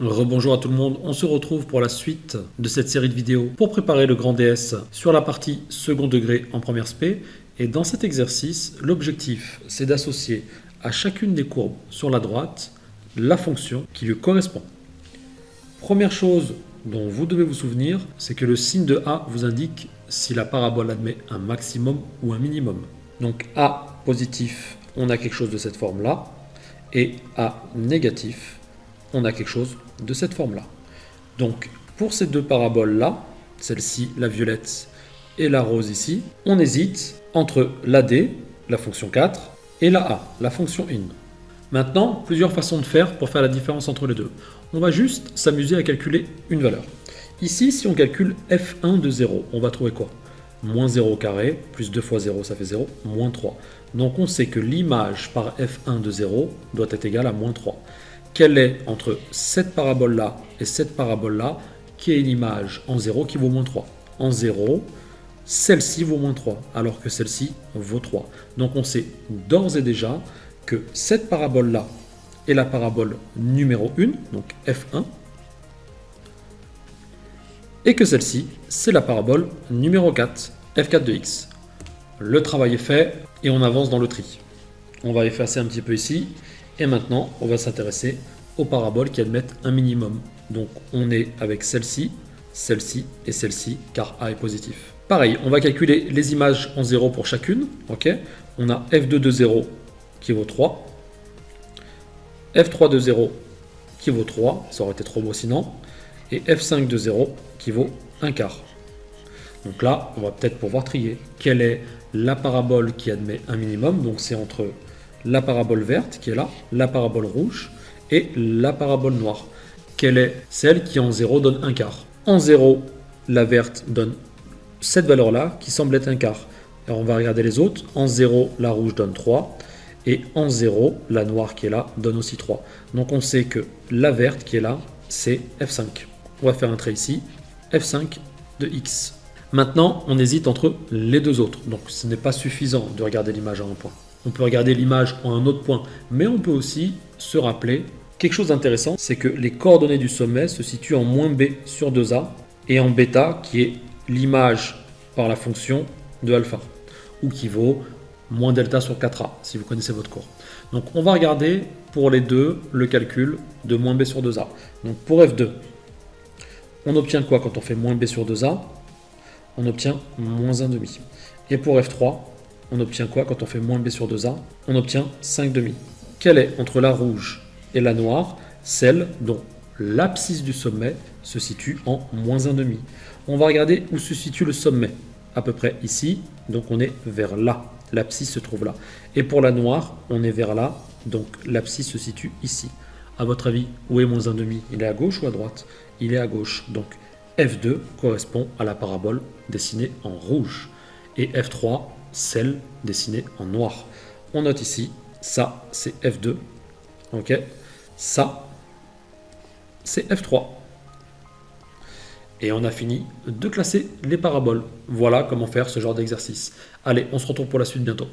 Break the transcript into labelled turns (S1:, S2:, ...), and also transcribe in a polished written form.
S1: Rebonjour à tout le monde, on se retrouve pour la suite de cette série de vidéos pour préparer le grand DS sur la partie second degré en première spé. Et dans cet exercice, l'objectif c'est d'associer à chacune des courbes sur la droite la fonction qui lui correspond. Première chose dont vous devez vous souvenir, c'est que le signe de A vous indique si la parabole admet un maximum ou un minimum. Donc A positif, on a quelque chose de cette forme-là, et A négatif, on a quelque chose de cette forme-là. Donc, pour ces deux paraboles-là, celle-ci, la violette, et la rose ici, on hésite entre la D, la fonction 4, et la A, la fonction in. Maintenant, plusieurs façons de faire pour faire la différence entre les deux. On va juste s'amuser à calculer une valeur. Ici, si on calcule f1 de 0, on va trouver quoi? Moins 0 au carré, plus 2 fois 0, ça fait 0, moins 3. Donc on sait que l'image par f1 de 0 doit être égale à moins 3. Quelle est entre cette parabole-là et cette parabole-là qui est une image en 0 qui vaut moins 3? En 0, celle-ci vaut moins 3, alors que celle-ci vaut 3. Donc on sait d'ores et déjà que cette parabole-là est la parabole numéro 1, donc f1, et que celle-ci, c'est la parabole numéro 4, f4 de x. Le travail est fait et on avance dans le tri. On va effacer un petit peu ici. Et maintenant, on va s'intéresser aux paraboles qui admettent un minimum. Donc, on est avec celle-ci, celle-ci et celle-ci, car A est positif. Pareil, on va calculer les images en 0 pour chacune. Ok, on a f2 de 0 qui vaut 3, f3 de 0 qui vaut 3, ça aurait été trop beau sinon, et f5 de 0 qui vaut 1 quart. Donc là, on va peut-être pouvoir trier. Quelle est la parabole qui admet un minimum? Donc c'est entre la parabole verte qui est là, la parabole rouge et la parabole noire. Quelle est celle qui en 0 donne 1 quart? En 0, la verte donne cette valeur-là qui semble être 1 quart. Alors on va regarder les autres. En 0, la rouge donne 3. Et en 0, la noire qui est là donne aussi 3. Donc on sait que la verte qui est là, c'est F5. On va faire un trait ici, F5 de X. Maintenant, on hésite entre les deux autres. Donc ce n'est pas suffisant de regarder l'image à un point. On peut regarder l'image à un autre point, mais on peut aussi se rappeler quelque chose d'intéressant, c'est que les coordonnées du sommet se situent en moins b sur 2a et en bêta qui est l'image par la fonction de alpha, ou qui vaut moins delta sur 4a, si vous connaissez votre cours. Donc on va regarder pour les deux le calcul de moins b sur 2a. Donc pour f2, on obtient quoi quand on fait moins b sur 2a? On obtient moins 1,5. Et pour f3, on obtient quoi quand on fait moins b sur 2a? On obtient 5,5. Quelle est entre la rouge et la noire celle dont l'abscisse du sommet se situe en moins 1,5? On va regarder où se situe le sommet. À peu près ici, donc on est vers là. L'abscisse se trouve là. Et pour la noire, on est vers là, donc l'abscisse se situe ici. À votre avis, où est moins 1,5? Il est à gauche ou à droite? Il est à gauche. Donc F2 correspond à la parabole dessinée en rouge. Et F3, celle dessinée en noir. On note ici, ça c'est F2. Ok, ça c'est F3. Et on a fini de classer les paraboles. Voilà comment faire ce genre d'exercice. Allez, on se retrouve pour la suite bientôt.